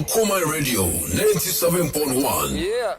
Okuma Radio 97.1. Yeah.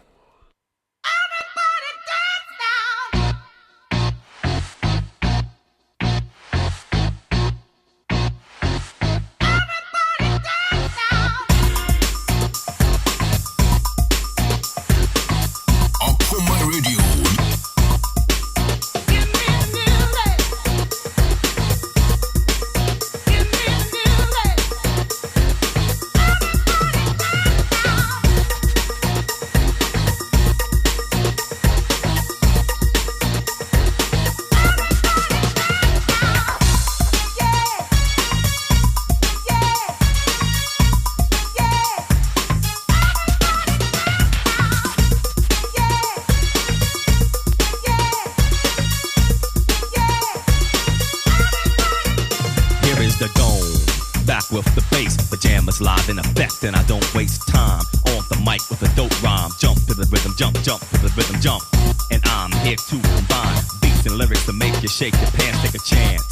With the bass, pajamas live in effect, and I don't waste time on the mic with a dope rhyme. Jump to the rhythm, jump to the rhythm, jump. And I'm here to combine beats and lyrics to make you shake your pants, take a chance.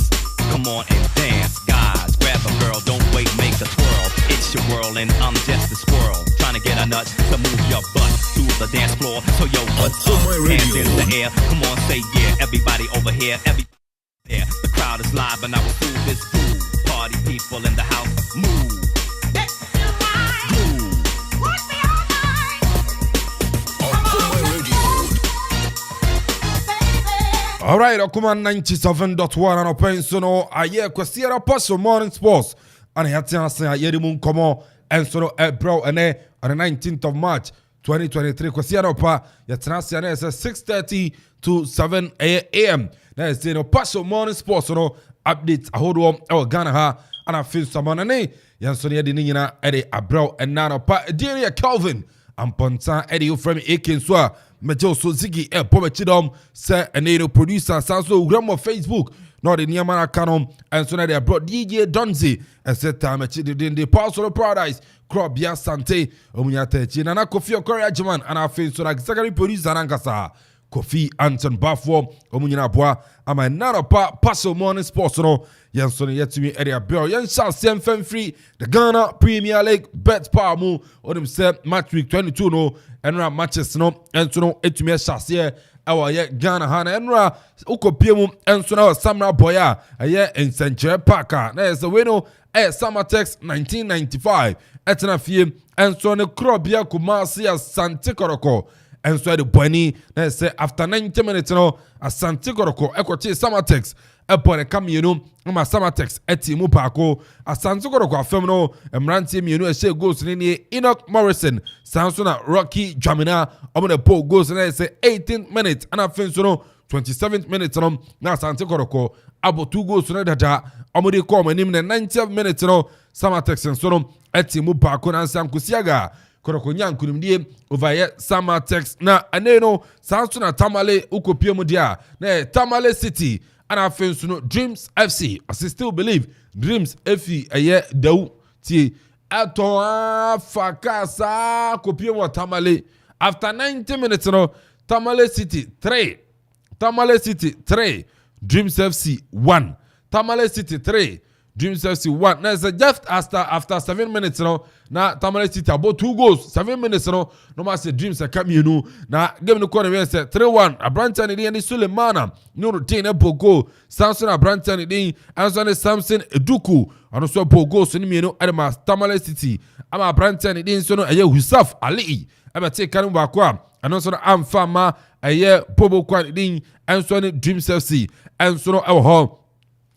Come on and dance, guys. Grab a girl, don't wait, make a twirl. It's your world, and I'm just a squirrel trying to get a nut to move your butt to the dance floor. So yo, what's up? Hands in the air, come on, say yeah. Everybody over here, yeah. The crowd is live, and I will do this groove. Party people in the house, move. Alright, Okuma 97.1 and Opensono, aye, Kwasiera Paso Morning Sports, and Hatiansa, Yerimun Komo, and Sono Ebro, and on the 19th of March 2023, Kwasiera Pa, Yatanasian is 6:30 to 7 a.m. That's the Paso Morning Sports, updates, I hold on, our Ghana ha, and I feel someone, and Yansoni Edinina, Eddie Abro, and Nano Pa, Delia Calvin, and Ponta, Eddie from Akinswa. Mejo so ziggy pomechidom say a native producer so gram of Facebook not the Niamana Canon and so they brought DJ Donzi and said time in the Pulse of Paradise crop ya sante omunyate chinana Kofi Okorageman and our face so like secondary producer Ankasa Kofi Anton Bafo omunyana boa ama nana pa Paso Morning Sports no Yansoni yet to me area bill yan shall send free the Ghana Premier League bet power mu or them said match week 22 no enra matches no enso no etumi chassis awa ye Ghana hana enra ukopiemu enso na Samra Boya aye Ensenche Parker na is we no Summertex 1995 etna fie enso ne krobia Kumasi Asante Koroko enso de Boni na say after 90 minutes no Asante Koroko ekochi Summertex upon a camino, my Summertex etimu pako, a Sansugoro afem no, a Mranti Munu, a share goes in Enoch Morrison, Sansona, Rocky, Jamina, I'm the pole goes and I say 18 minutes, and I finish no 27 minutes on now Santicoroko, about 2 goals to Nada, Omodi call my name in the 90th minutes no, Summertex and Sono, etimu pako, and Sam Kusiaga. Korokonyan kunimdie over here Summertex na aneno Sansona Tamale ukopiamudia na Tamale City. And I feel no Dreams FC. I still believe Dreams FC aye dau ti ato fakasa kopie mo Tamale after 90 minutes no Tamale City 3 Dreams FC 1 Tamale City 3 Dreams FC 1 now just after 7 minutes no na Tamale City about 2 goals 7 minutes no mas Dreams come you know na game no corner we say 3-1 Abrantan ni Sulemana no tin e Bogo Samson Abrantan ni Anson Samson Eduku and so Bogo so ni no adema Tamale City ama Abrantan ni so no eye Husaf Ali aba take kan ba kwa and so amfama eye Bobo Kwan ni Anson Dreams FC and so no e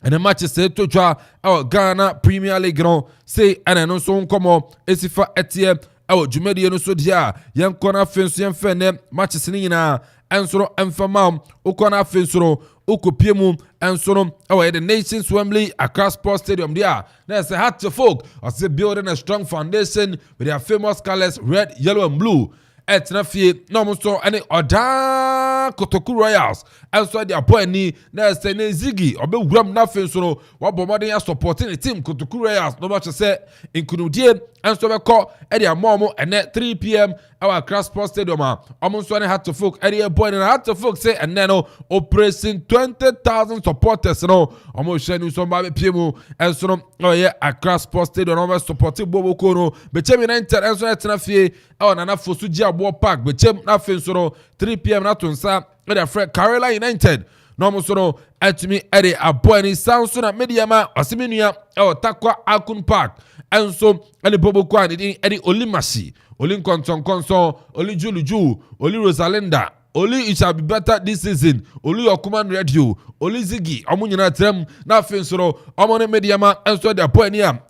and the match is to draw our Ghana Premier League no say and I know so come esifa etie our Jumedi no so dia yan kona fenso yan fene matches ni na ensoro emfama ukona fenso ukopiemu ensoro our the Nations Wembley Accra Sports Stadium there there's a hat to folk as they building a strong foundation with their famous colors red, yellow and blue. Etna fie no mo so any oda Kotoku Royals also their boy ni na say na Ziggy obewuram na fe so no wabomode ya supporting the team Kotoku Royals no much say inkunudie enso be call e dia momo ene 3 p.m. our Accra Sports Stadium almost one had to folk area boy and had to folk say and then operating 20,000 supporters no almost share news on Baby Piemu and so oh yeah Accra Sports Stadium over supporting Bobo Kono Bechem United and so at Nafie on an Afosuja War Park Bechem Nafin so 3 p.m. Natunsa with a friend Carolina United no mo so at me Eddie a boy and sound so na mediama Osiminia or Takwa Akun Park and so and the Bobo Kwan Eddie Olimasi Oli Konson Oli Juluju Oli Rosalinda Oli it shall be better this season Oli Okuman Radio Oli Ziggy Omunyina Trem na Finsoro Omone Mediama and so the boy near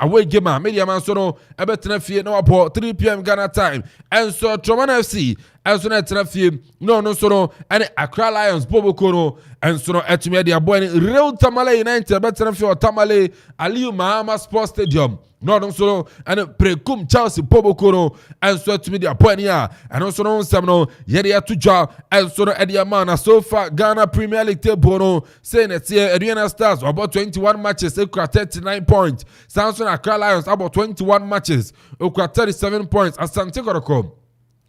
away game Mediama so ebetena fie no apo 3 p.m. Ghana time and so Tromana FC and so na fie no so and Accra Lions Bobo Kono and so etumi the boy Real Tamale United betena fie Tamale Aliyu Mahama Sports Stadium no so and Prekum Chelsea Bobo Kono and so etumi the boy near and also no some no yede atuja and so Eddie Man so far Ghana Premier League table no saying that here Aduana Stars about 21 matches equal 39 points Samson Accra Lions about 21 matches equal 37 points Asante Kotoko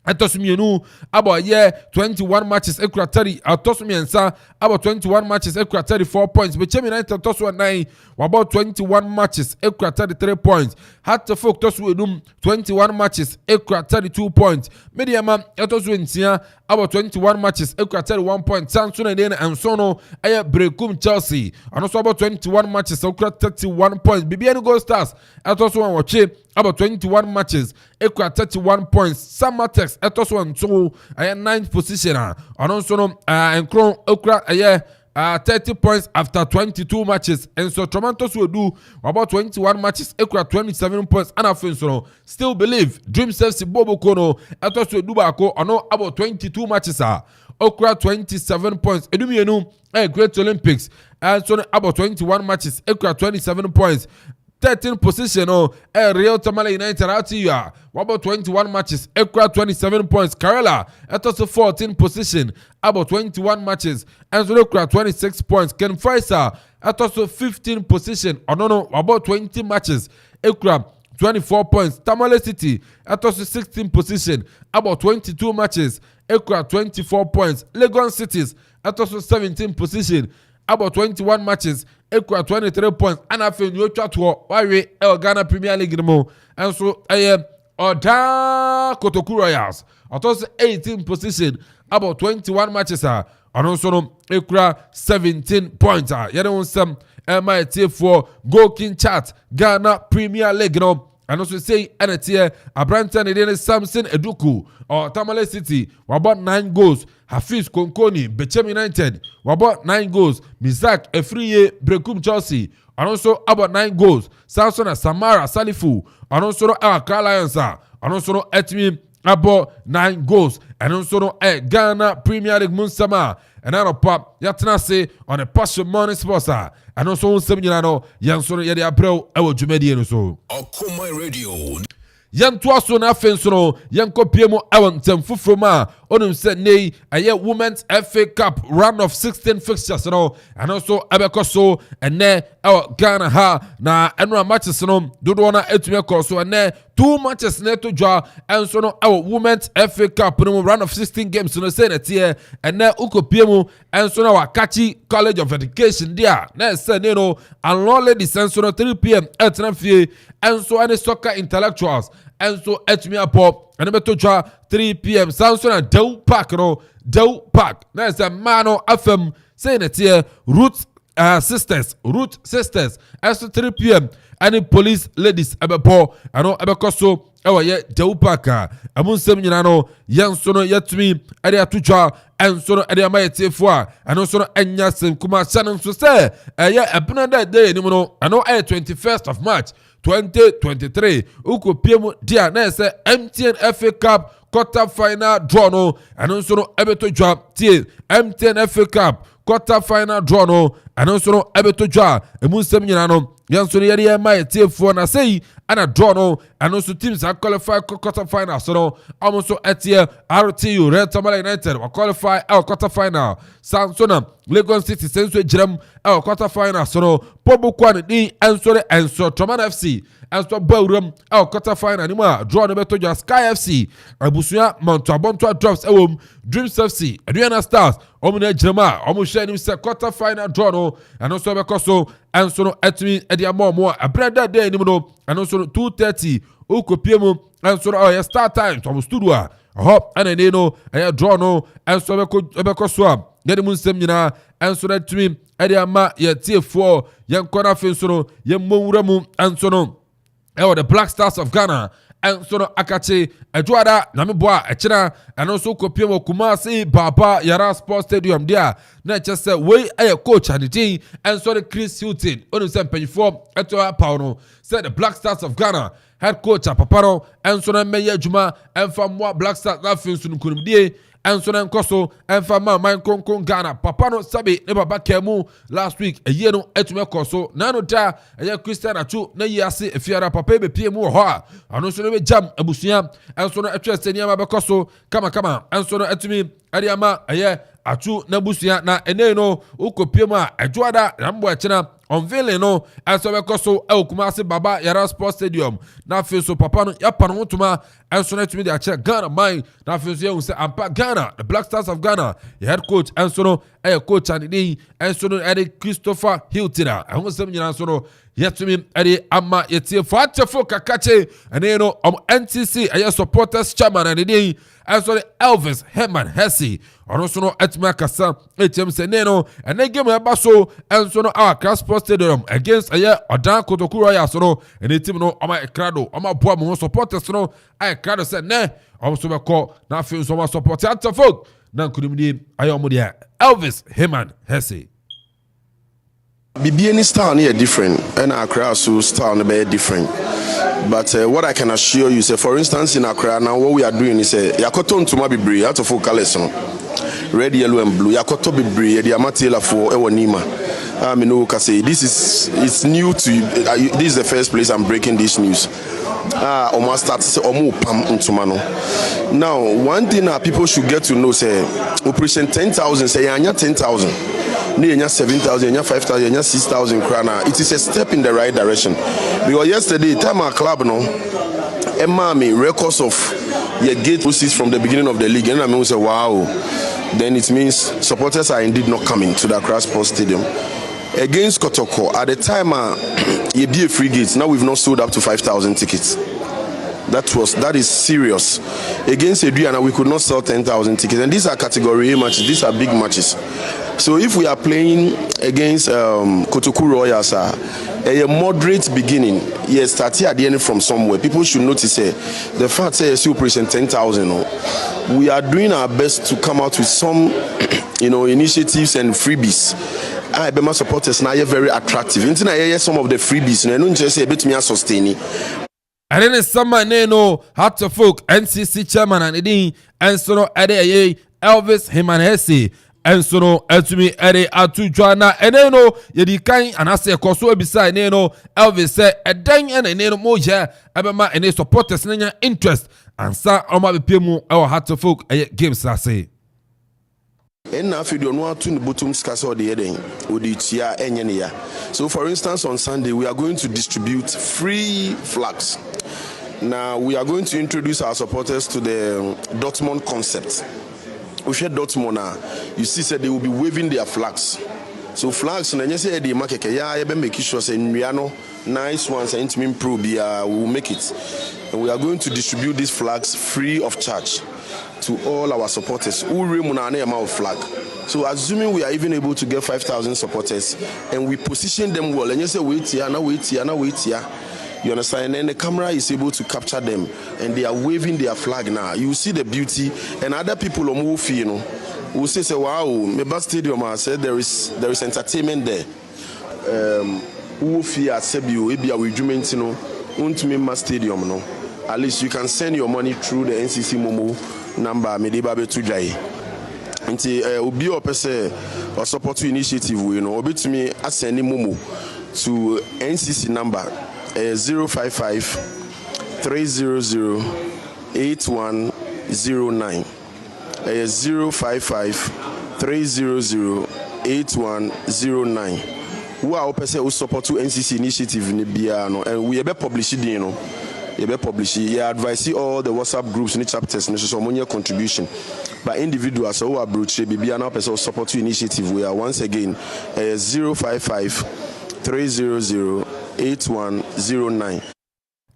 Etosumienu about 21 matches equal 30 Atosumiensa about 21 matches equal 34 points Bechem United Tosu 9 about 21 matches equal 33 points Hat to folk Tosu 21 matches equal 32 points Mediama Etosu Ntia about 21 matches equal 31 points Samson and Sono Aya Brekum Chelsea and also about 21 matches equal 31 points Bibiani Gold Stars Etosu Wache about 21 matches equal 31 points Samatex Etosu and so Aya 9th position and also and Crown equal 30 points after 22 matches and so Toronto will do about 21 matches equal 27 points and Afinso still believe Dream FC Bobo Kono Etosu will do bako or about 22 matches equal 27 points Edumienu Great Olympics and so about 21 matches equal 27 points 13th position Real Tamale United out here about 21 matches equal 27 points Kerala at also 14th position about 21 matches and so equal 26 points Ken Faisal at also 15th position about 20 matches equal 24 points Tamale City at also 16th position about 22 matches equal 24 points Legon Cities at also 17th position about 21 matches equal 23 points and I feel you chat why Ghana Premier League mo and so Oda Kotoku Royals at also 18th position about 21 matches and also equal 17 points you know some MIT for Go King Chat Ghana Premier League and also say NTA Abrantan Eden Samson Eduku or Tamale City about 9 goals Hafiz Konkoni Bechem United about 9 goals Mizak Efriye Brekum Chelsea and also about 9 goals Samson Samara Salifu and also Accra Lions and also Etimi about 9 goals and also Ghana Premier League Munsama and Pop Yatna say on a Passion Morning Sports and also Seminano Yansoro Yadi April Ewo Jumedi so Okuma Radio Yantuaso na fensono yanko piemo awon temfufroma onum se nei aye Women's FA Cup round of 16 fixtures no and also abekoso ene Ghana ha na enra matches no dodo na etumi koso ene 2 matches neto dwa enso no Women's FA Cup no round of 16 games no say na tie ene ukopiemu enso na Wakachi College of Education dia na se ne no anlole di senso no 3 p.m. etnafie enso ane soccer intellectuals enso etumi apop ene beto dwa 3 p.m. Samson and Dew Park no Dew Park na se mano afem say na tie Root Sisters enso 3 p.m. Any police ladies ebepo ano ebekoso ewa ye Dew Park amunsem nyina no yenso no yetumi ade atutwa enso no ade amayetefo ano so no enya sem kuma sanon so se eye ebena day ni no ano 21st of March 2023 uko piemu dia na se MTN FA Cup quarter final draw no ano so no ebeto dwa tie MTN FA Cup quarter final draw no ano so no ebeto dwa emunsem nyina no yanso no yere ma etefo na sei ana draw no ano so teams are qualify quarter final so no almost so etie RTU Red Tamale United will qualify quarter final Samsona Lagos City senso jiram e quarter final so Pobo Kwan ni ensore enso Troman FC enso Bawuram e quarter final ni ma draw no beto just Sky FC Abusuya Monto Drops ewom Dreams FC Aduana Stars omuna jirama omu hye ni se quarter final draw no eno so bekoso enso no etimi edi amomo abrada day ni no eno so 2:30 ukopiemu enso no start time to studio hop ene no draw no enso bekoso a yɛde mu nsɛm nyinaa ɛnso na tumi ɛde ama yɛtiefoɔ yɛnkɔ afi nso no yɛmmɔwura mu ɛnso no ɛwɔ the Black Stars of Ghana ɛnso no akakye adwoada na meboa ɛkyena ɛno nso kɔpiem wɔ Kumasi Baba Yara Sports Stadium deɛ na ɛkyɛ sɛ wei ɛyɛ coach adedin ɛnso de Chris Hilton ɔnim sɛ mpanyinfoɔ ɛtɔ apaw no sɛ the Black Stars of Ghana head coach apapa no ɛnso no mmɛyɛ adwuma ɛmfa mmoa Black Stars afi nso no nkonimdie enso na nkoso enfa ma man konkon Ghana papa no sabe ne baba kemu last week eye no etume koso na no da eye Christian Achu na yi ase efiara papa be pie mu ho a ano so no be jam abusuya enso no etwe senia ma be koso kama enso no etumi ade ama eye Achu na busuya na ene no ukopie mu a adwoada rambo akina unveiling no enso be koso e Kumasi Baba Yara Sports Stadium na fe so papa no ya pa no hotuma enso na etumi de ache Ghana mine na fe so ye unse ampa Ghana the Black Stars of Ghana the head coach enso no coach and dey enso no Christopher Hilton ehun sem nyina enso no yetumi ama yetie fo atefo kakache ene no NTC supporters chairman and dey enso Elvis Herman Hesse ono so no etumi akasa etem se ne no ene game eba so enso no Accra Sports Stadium against Odan Kotoko Royals no ene team no ekrado boa mo supporters no ekrado se ne so be call na fe so ma support atefo na nkunimdi omo dia Elvis Herman Hesse BBN style near different and Accra so style be different. But what I can assure you is, for instance, in Accra now what we are doing is yakoto ntuma bibre out of colors no red, yellow and blue. Yakoto bibre the amatela for ewanima. I mean, it's new to you. This is the first place I'm breaking this news. Almost start to say pam ntuma no. Now, one thing that people should get to know say operation 10,000 say anya 10,000. 7,000, 5,000, 6,000 krana. It is a step in the right direction. Because yesterday, time our club no, Emami records of your gate proceeds from the beginning of the league. And I mean, we say, wow. Then it means supporters are indeed not coming to the Accra Sports Stadium. Against Kotoko, at the time, you be a free gate. Now we've not sold up to 5,000 tickets. That is serious. Against Adriana, we could not sell 10,000 tickets. And these are category A matches. These are big matches. So if we are playing against Kotoko Royals, a moderate beginning, yes, starting at the end from somewhere. People should notice the fact that you present 10,000. We are doing our best to come out with some, initiatives and freebies. Bema supporters now are very attractive. Some of the freebies, don't just say a bit me sustain. And then summer no Hato Folk NCC chairman and Edin and so no Elvis Herman Hesse and so no etumi atu Joanna and then no yedi kan and I say koso beside no Elvis say a dang and no mo yeah abema and supporters nanya interest and sa oma be pemu our Hato Folk games I say. And now, if you don't want to bottom scasso the heading, so for instance, on Sunday, we are going to distribute free flags. Now, we are going to introduce our supporters to the Dortmund concept. We share Dortmund, you see, said they will be waving their flags. So flags, and you say the market, make sure say nice ones and to improve, we will make it. And we are going to distribute these flags free of charge to all our supporters who remain amount flag. So assuming we are even able to get 5,000 supporters and we position them well, and you say wait here, now wait here, now wait here. You understand? And then the camera is able to capture them and they are waving their flag now. You see the beauty, and other people on move, will say, wow, Meba Stadium, I said there is entertainment there. Ufi at Sebio, Ebia with Jumentino, Untumima Stadium, no. At least you can send your money through the NCC Momo number Medibabe Tujai. Nti obi opese or support initiative we obi to me asend Momo to NCC number 055 300 8109 055 300 8109. Who are opposite who support to NCC initiative in Biano, and we have published it, you know. You be publish. Yeah, advise all the WhatsApp groups in the chapters. And so money contribution, but individuals who are brute be an person support to initiative. We are once again 055-300-8109.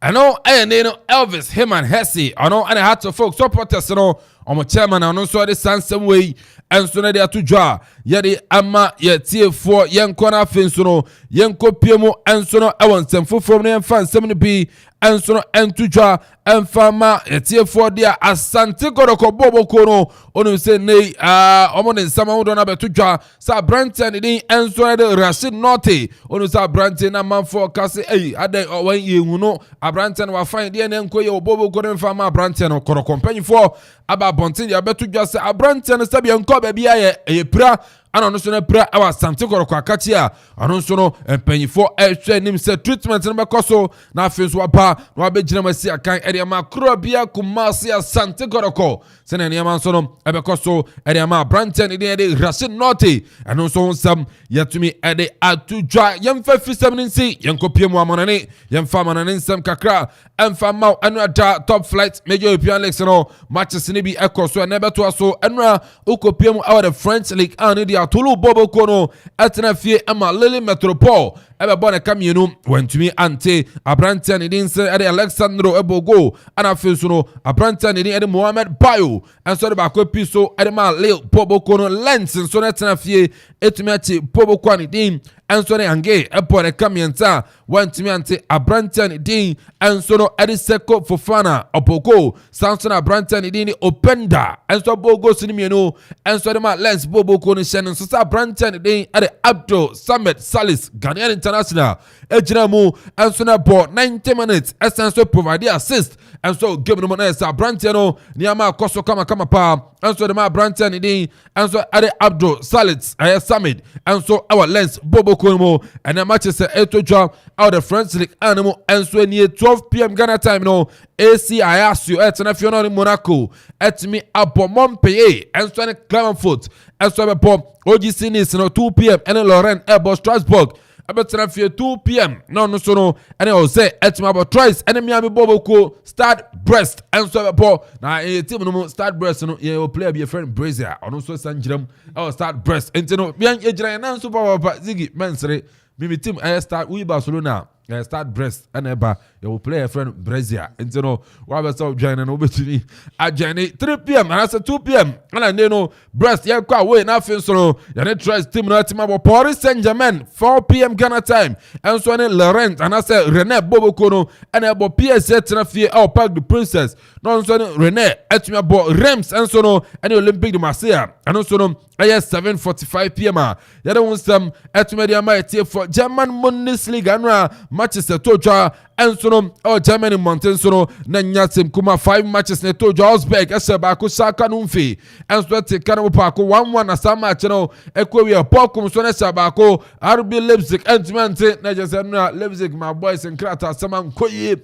I know, Elvis, him and Hesse. I know, and I had to folks supporters, you know. I'm a chairman, and also the Sansom way, and so they are to draw. Yadi Ama, yet for young corner finsuno, young copiamo, and so no, I want some food from them, fan 70p, and so no, and to draw, and farmer, yet for dear Asante Goroko Bobo Kono, on say nay, on some don't have to draw, Sir Branton, and so the Rashid Naughty, on Sir Branton, a man for Cassie, I day or when you know, a Branton will find the name Koyo Bobo Koren farmer Branton or Koro company for. Aba bontin ya betu just say abrante na sabi enko ba bia ye pra ana no so na pra awa Asante Goroko akachi a ano so no empanyifo ehwe nim say treatment na bekoso na afenso aba na abegina masi akan ere ma kro bia Kumasi Asante Goroko se na ne ma so no ebekoso ere ma abrante ne de Rashid Naughty ano so sam yatumi ede atudwa yemfa fisam nsi yenkopiem amonane yemfa amonane nsam kakra emfa ma anu ada top flight major European leagues no matches ni bi ekoso na beto so enra ukopiem our the French league and the Atulu Bobo Kono etna fie ama Lille Metropole ebe bona kamienu wentumi ante abrante ni din se ede Alexandro Ebogo ana fesu no abrante ni din ede Mohamed Bayo enso de ba kopi so ede ma Lille Bobo Kono lens so na etna fie etumi ati Bobo Kwani din enso ne ange ebo ne kamienta wentumi ante abrante ni din enso no ede Seko Fofana Opoko Samson abrante ni din Openda enso Bogo sinimienu enso de ma lens Bobo Kono shenen so sa abrante ni din ede Abdul Samed Salis Ghanaian International ejinamu enso na ball 90 minutes essence provide assist enso game no na sa abrante no niama koso kama pa enso de ma abrante ni din enso ade Abdul Salis Samed enso our lens Bobo Kono and the match is etodwa out the French league animal enso near 12 p.m. Ghana time no AC Ayasio etna fiona in Monaco etmi abo Montpellier enso ne Clermont enso be pop OGC Nice no 2 p.m. and Lorraine Ebo Strasbourg about 2 p.m. No so no and I say etma about twice and Miami Bobo ko Stade Brest enso be pop na team no Stade Brest no ye player be a friend Brazil ono so sanjiram Stade Brest entino bian ejira na so papa Ziggy Mensre mi team start we Barcelona Stade Brest and eba you play a friend Brazil and you know what was so joining over to me at Jenny 3 p.m. and I said 2 p.m. and I know Brest yeah quite way nothing so you need try team no team about Paris Saint-Germain 4 p.m. Ghana time and so in Laurent and I said René Bobo Kono and about PSG Tenafie or Parc de Princess no so René at me about Reims and so no and Olympique de Marseille and also no 7:45 p.m. You don't want some at media mighty for German Bundesliga and matches the Toja and so no Germany Mountain so no Nanyasim Kuma 5 matches ne Toja Osberg Esebako Saka Numfi and so take Kanamo Parko 1-1 as some match no Equia Pokum so Nesabako RB Leipzig and Mente Najas Leipzig my boys and Krata Saman Koye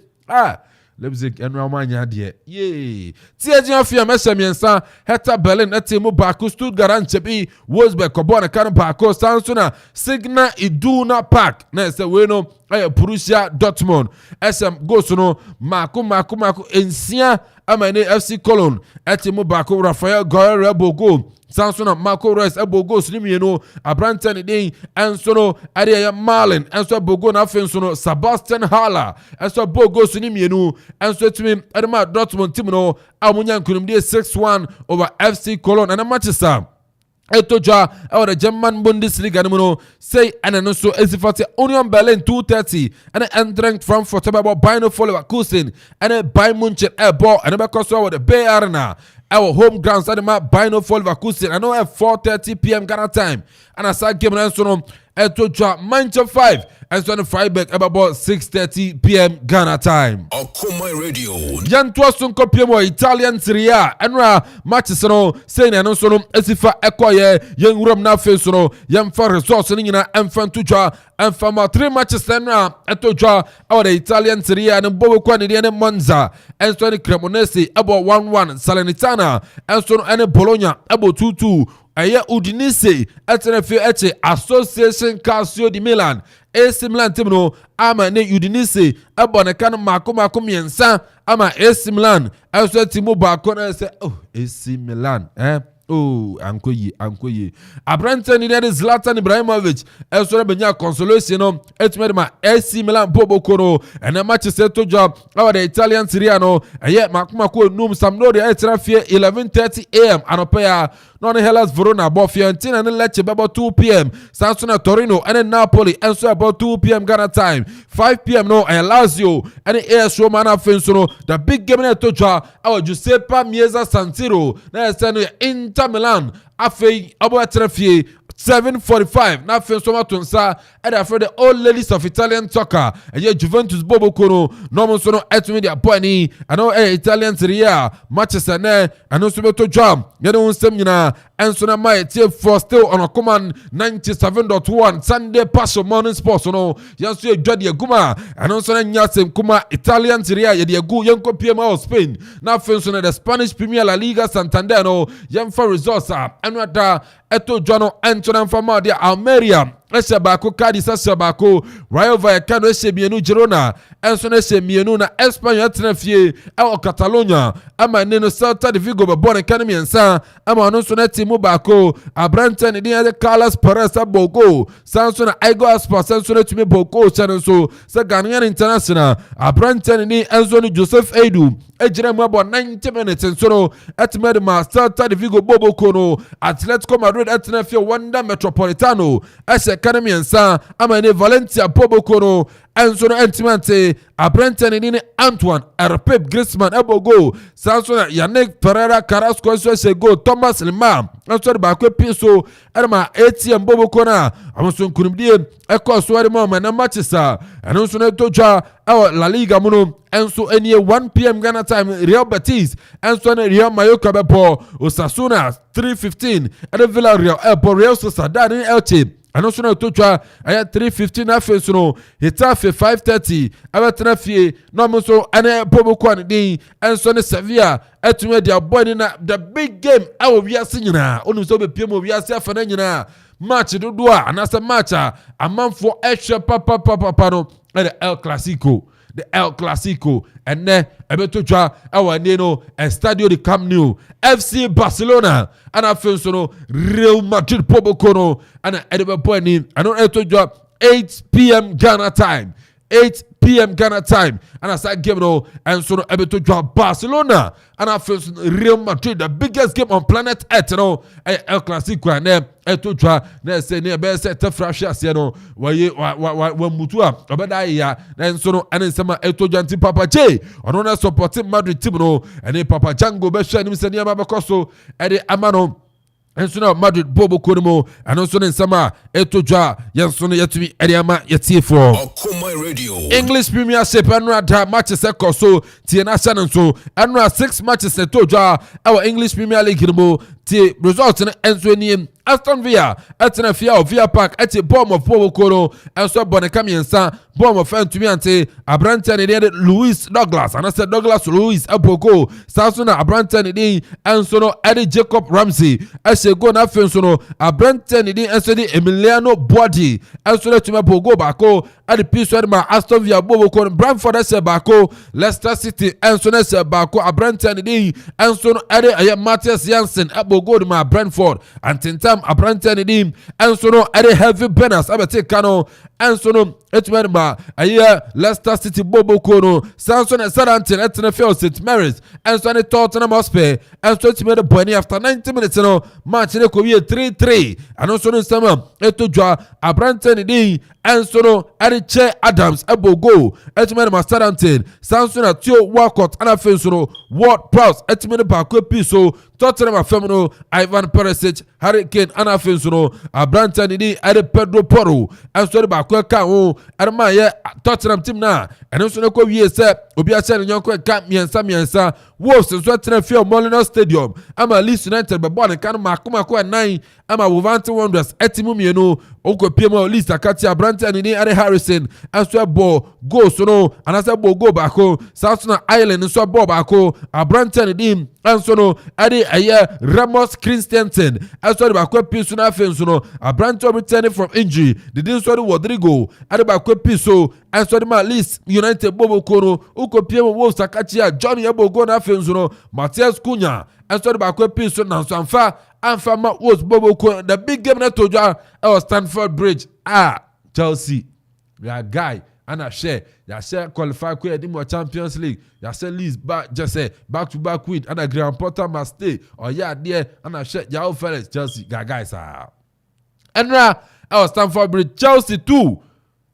Leipzig and Romania dear. Yay. Tiajan Fia Messamiensa, Heta Berlin, Etimu Baku, Stuttgart and Chepi, Wolfsburg, Cobona, Canon Baku, Sansuna, Signa Iduna Park. Next, we know Borussia Dortmund. SM Gosuno, Maku, Encia, Amane FC Cologne, Etimu Baku, Rafael Goyer, Bogo. Samson Marco Reus Ebogo Slimino Abranten Day and Sono Adia Marlin and so Bogo na Fensono Sebastian Haller and so Bogo Slimino and so to me Adama Dortmund Timno Amunyan Kunum 6-1 over FC Cologne and a Manchester Etoja our the German Bundesliga no say and also Esifate Union Berlin 2:30 and entering Frankfurt about Bayern Leverkusen and a Bayern Munchen ball and because of the Bay Arena our home grounds at the Bayern Leverkusen I know at 4:30 p.m. Ghana time and I start game and so Etoja Manchester 5 and so on Freiburg about 6:30 p.m. Ghana time. Akuma Radio. Yantua Sunko Piemo Italian Serie A and matches no saying and so Esifa Ekoye young room na face no young for resource in Enfantuja and from 3 matches and Etoja our the Italian Serie A and Bobo Kwani and Monza and so Cremonese about 1-1 Salernitana and so and Bologna about 2-2 ɛyɛ Udinese ɛtena fie ɛkye Association Calcio di Milan AC Milan team no ama ne Udinese ɛbɔ ne ka no mako mmiɛnsa ama AC Milan ɛso timu baako na ɛsɛ AC Milan anko yi abrante ni de Zlatan Ibrahimovic ɛso benya consolation no etuma de ma AC Milan poboko no ɛna match seto job our the Italian Serie A no ɛyɛ mako num Sampdoria ɛtena fie 11:30 am anopa ya no ne Hellas Verona bɔ Fiorentina ne Lecce bɛbɔ 2 pm Sansona Torino and Napoli ɛnso about 2 pm Ghana time 5 pm no ɛyɛ Lazio and AS Roma na afenso no the big game na to job our Giuseppe Meazza San Siro na ɛsɛ no Inter Milan afei abo ɛtena fie 7:45 na afei nso matonsa ɛda afei the old ladies of Italian soccer ɛyɛ Juventus Boboko no no mo nso no ɛtumi de apɔni ɛno ɛyɛ Italian Serie A Manchester ne ɛno nso bɛtɔ dwam yɛde ho nsɛm nyinaa ɛnso na ma yɛtie for still on a command 97.1 Sunday Passion Morning Sports no yɛnso yɛ dwa de aguma ɛno nso na nya sɛm kuma Italian Serie A yɛde agu yɛnkɔ PM of Spain na afei nso na the Spanish Premier La Liga Santander no yɛmfa results a ɛno ada ɛtɔ dwa no ɛnto na mfa ma de Almeria ɛhyɛ baako Cadiz ɛhyɛ baako Rayo Vallecano ɛhyɛ mienu Girona ɛnso na ɛhyɛ mienu na Espanyol ɛtena fie ɛwɔ Catalonia ama ne no Celta de Vigo bɛbɔ ne ka no mmiɛnsa ama ɔno nso na timu baako abrante ne din ɛde Carlos Perez ɛbɔ goal san so na Igor Aspas ɛnso na tumi bɔ goal kyɛ no nso sɛ Ghanaian international abrante ne din ɛnso no Joseph Edu ɛgyina mu abɔ 90 minutes nso no ɛtumi de ma Celta de Vigo boboko no Atletico Madrid ɛtena fie Wanda Metropolitano ɛhyɛ ka no mmiɛnsa ama ne Valencia boboko no ɛnso no ɛntimante abrante ne din Antoine Erpep Griezmann ɛbɔ goal san so na Yannick Pereira Carrasco nso ɛhyɛ goal Thomas Lemar nso de baako pin so ɛde ma ATM boboko na ɔmo nkunimdie ɛkɔ so ɛde ma ɔmo na matches a ɛno nso na ɛtɔ dwa ɛwɔ La Liga mu no ɛnso ɛnie 1 pm Ghana time Real Betis ɛnso na Real Mallorca bɛbɔ Osasuna 3:15 ɛde Villarreal ɛbɔ Real Sociedad ne Elche ɛno nso na ɛtɔ dwa ɛyɛ 3:15 na afei nso no Getafe 5:30 ɛbɛtena fie na ɔmo nso ɛne boboko ne din ɛnso ne Sevilla ɛtumi de abɔ ne na the big game ɛwɔ wiase nyinaa ɔno nso bɛpie mu wiase afa na nyinaa match dodo a anasa match a amanfo ɛhwɛ papa no ɛde El Clasico the El Clasico ɛnɛ ɛbɛtɔ dwa ɛwɔ ne no Estadio de Camp Nou FC Barcelona ana afei nso no Real Madrid poboko no ana ɛde bɛbɔ ani ɛno ɛtɔ dwa 8 pm Ghana time 8 pm Ghana time and as that game no and so able to draw Barcelona and I feel Real Madrid the biggest game on planet Earth no El Clasico and then to draw na say near best set frashes no wa mutu a obeda ya then so no and nsema eto janti Papa J ono na supporting Madrid team no and Papa Django be hwe nim se ne mabekoso e de amano enso na Madrid bobo kono and also in sama eto dwa yenso no yetumi e de ama yetiefo Okuma Radio English Premiership annual matches ekoso tie na channel so annual 6 matches eto dwa our English Premier League mo tie result na enso ni Aston Villa etena fia of Villa Park eti Bournemouth Pobokoro enso boneka miensa Bournemouth antumi ante abrante ne de Louis Douglas and I said Douglas Louis Apoko Sasuna abrante ne de enso no Eddie Jacob Ramsey ese go na fenso no abrante ne de enso de Emiliano Boadi enso le tuma pogo bako ade piso de ma Aston Villa Pobokoro Brentford ese bako Leicester City enso na ese bako abrante ne de enso no ade Matthias Jansen abogo de ma Brentford antinta abrante ne dim enso no ade heavy banners abete kano enso no etuma ma aye Leicester City boboko no Samson and Southampton etena field St Mary's enso ne Tottenham Hotspur enso etuma de boy after 90 minutes no match ne ko wie 3-3 anso no sama etodwa abrante ne dim enso no ade Che Adams abogo etuma ma Southampton Samson atio Walcott ana fenso no Ward Prowse etuma de ba ko piso Tottenham afem no Ivan Perisic Harry Kane ana fenso no abrante ne dim ade Pedro Porro enso de ba ko ka ho arma ye Tottenham team na eno so ne ko wie se obi a che ne nyonko ka miensa Wolves so etena field Molineux Stadium ama Leeds United be ball kan mako 9 ama Wolverhampton Wanderers etimu mienu oko PM list akati abrante ni Ade Harrison anso ball goal so no anase ball goal baako South Island nso ball baako abrante ni anso no Ade Ramos Christensen anso baako piso na afen so no abrante returning from injury didn't so Rodrigo Ade baako piso anso ma list United bobo kono oko PM Wolves akati Johnny Ebogo na afen so no Matheus Cunha anso baako piso na so amfa ma Wolves bobo kono the big game na tojo Stamford Bridge Chelsea ya guy ana share ya share qualify ko edimo Champions League ya share Leeds back just say back to back win ana Graham Potter must stay or ya there ana share Joao Felix Chelsea guys enra Stamford Bridge Chelsea 2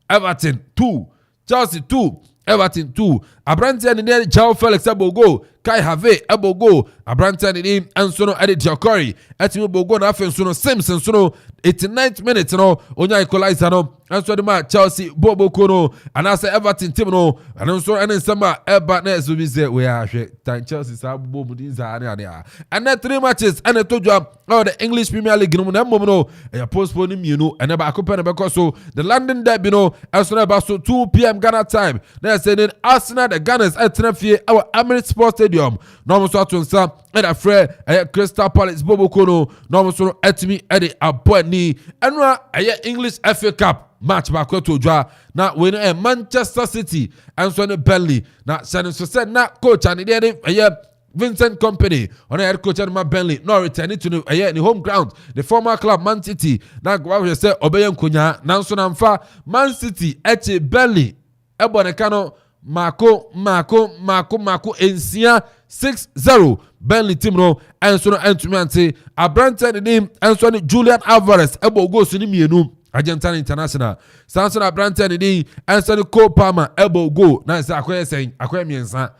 Everton 2 Chelsea 2 Everton 2 Abrante ni Joao Felix abogo Kai Have abogo Abrante ni Ansono Eddie Diokori etimi bogo na afenso Simpson so 89th minute no onya equalizer no anso de ma Chelsea bobo kono anase Everton team no anso ene nsema eba na ezubize we ahwe tan Chelsea sa bobo mu din za ane and 3 matches and tojo the English Premier League no na mom no e postpone mienu ene ba akopɛ ne bɛkɔ so the London derby no anso na ba so 2 p.m. Ghana time na say then Arsenal the Gunners etena fie our Emirates Sports Stadium no so atonsa and a friend Crystal Palace bobo kono no so etimi e de abo ni enra English FA Cup match back to Joa na we no Manchester City and so Burnley na so said na coach and the Vincent Kompany on head coach and Burnley no returning to the home ground the former club Man City na we say Obeyen Kunya na so na mfa Man City eche Burnley eboneka no mako ensia 6-0 Burnley team no enso no entumi Abrante name enso ni Julian Alvarez ebo go so ni mienu Argentina International Samson Abrante ni enso ni Cole Palmer ebo go na say akoye miensa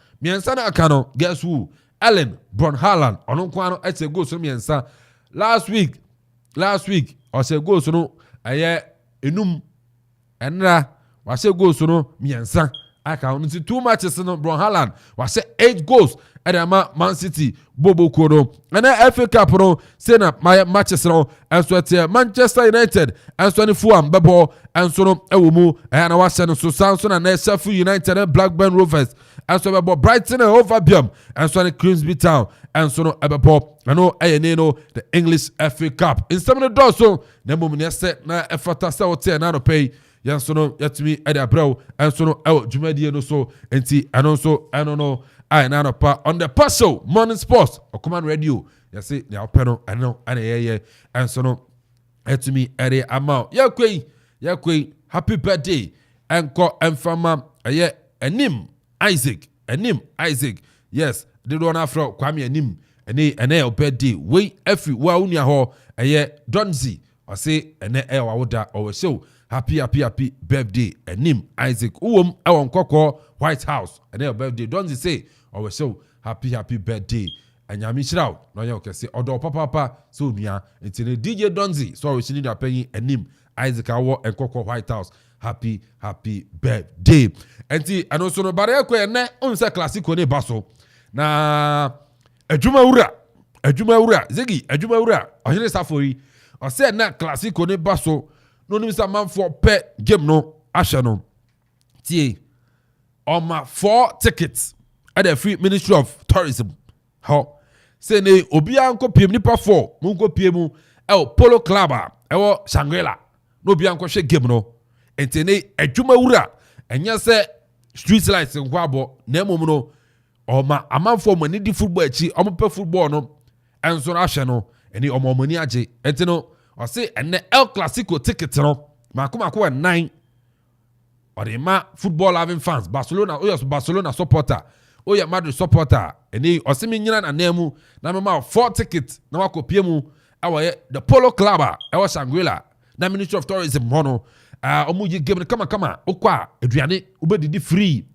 na aka no guess who Allen Bron Haaland ono kwa no etse go so miensa last week o say go so no enum enra wa say go so no miensa aka on 2 matches no Bron Haaland was 8 goals at Man City bobo kono and FA Cup no say na my matches no and so at Manchester United and so ni Fulham bebo and so no ewomu and was no so Samson and Sheffield United and Blackburn Rovers and so bebo Brighton and Overbium and so ni Grimsby Town and so no bebo no the English FA Cup in some of the doors so na mum ne set na efata se hotel na no pay yanso no yatimi ade abraw enso no dwumadie no so enti eno so eno no ai na no pa on the Paso Morning Sports Okuman Radio yase ne openo eno ane ye enso no yatimi ade amao yakwei happy birthday enko enfama enim Isaac yes the one afro Kwame Anim ene birthday we every wa unia ho Donzi o say ene wawoda o show happy birthday Anim Isaac uwom ewon kokko White House and your birthday don't say or so happy birthday anyami shiraw no ye okese odo papa so nua ntine DJ Donzi so we need apenyi Anim Isaac awo enkokko White House happy birthday enti anoso no bare ekwe ne onse classico ne baso na adwuma wura zegi adwuma wura ohire safori o say na classico ne baso no nimsa man for pet game no asha no tie on my 4 tickets at the Free Ministry of Tourism how say ne obi anko piem nipa 4 mo nko piemu Polo Club Shangri-La no obi anko hwe game no entene adwuma wura enya se street lights nko abo na emom no oma amanfo mani di football echi omope football no enso asha no eni omomani age enteno o say ene El Clasico ticket no makoma 9 Orima football having fans Barcelona Barcelona supporter Madrid supporter eni osimi nyina na nemu na mema 4 tickets na wakopie mu awaye the Polo Club Shangri-La na Ministry of Tourism hono omu yi game kama okwa aduane obedidi free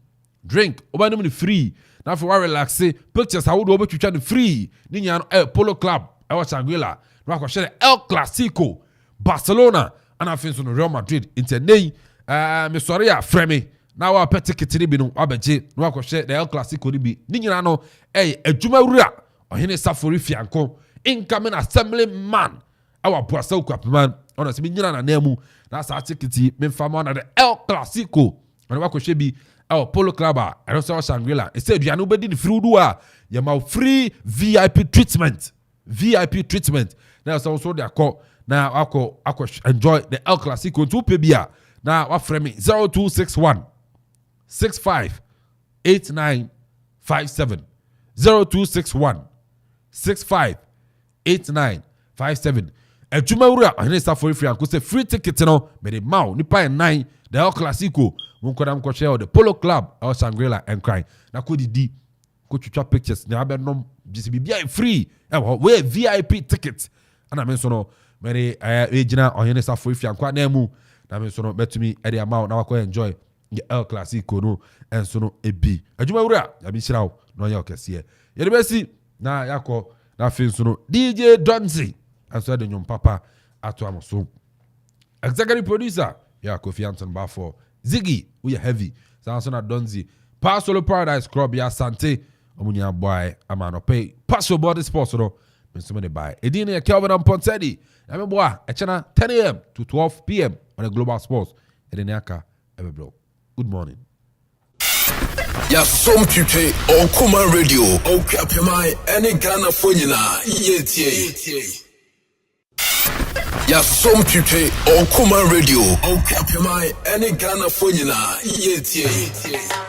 drink obanim ni free na for relax pictures hawo obetwitwa ni free ni nya Polo Club Shangri-La na wakohye El Clasico Barcelona and afin no Real Madrid internei me sorry a frame na wa pet ticket ni bi no abeje na wakohye the El Clasico ni bi ni nyina no adwuma wura ohene safori fianko incoming assembly man ɛwɔ Boasel Kwapeman ɔno sɛ menyina na nan mu na saa ticket me mfama na the El Clasico ɔno wakɔhwɛ bi ɛwɔ Polo Club a ɛno sɛ Shangri-La ɛsɛ aduane wobɛdi ne firi a yɛma free VIP treatment na ɛsɛ wo so de akɔ na akɔ enjoy the El Clasico nti wopɛ bi a na wafrɛ me 0261 65 8957 0261 65 8957 adwuma wura ɔhene safori free anko sɛ free ticket no mede mau nipa 9 the El Clasico munkɔdam kɔhwɛ the Polo Club ɛwɔ Shangri-La ɛnkran na kɔdidi kɔtwitwa pictures na abɛnom gyesi bibia free ɛwɔ we VIP ticket ana me nso no mede ɛgyina ɔhene safori free anko na mu na me nso no bɛtumi ɛde amount na wakɔ enjoy the El Clasico no ɛnso no ebi adwuma wura ya bi hyiraw na ɔyɛ ɔkɛseɛ yɛde bɛsi na yakɔ na afei nso no DJ Donzi ɛnso ɛde nwom papa ato amoso executive producer ya Kofi Anton Bafo Ziggy we are heavy saa nso na Donzi Pasolo Paradise Club ya Sante omunya boy ama no pay Pasolo Body Sports no nso me de buy edin ya Kelvin Amponsedi na me boy ɛkyena 10 a.m. to 12 p.m. on the Global Sports edin aka ebebro. Good morning. Yasom Pipe on Kuma Radio. Okay, Pimai, any Ghana Fonina, Yetie. Yasom Pipe on Kuma Radio. Okay, Pimai, any Ghana Fonina, Yetie.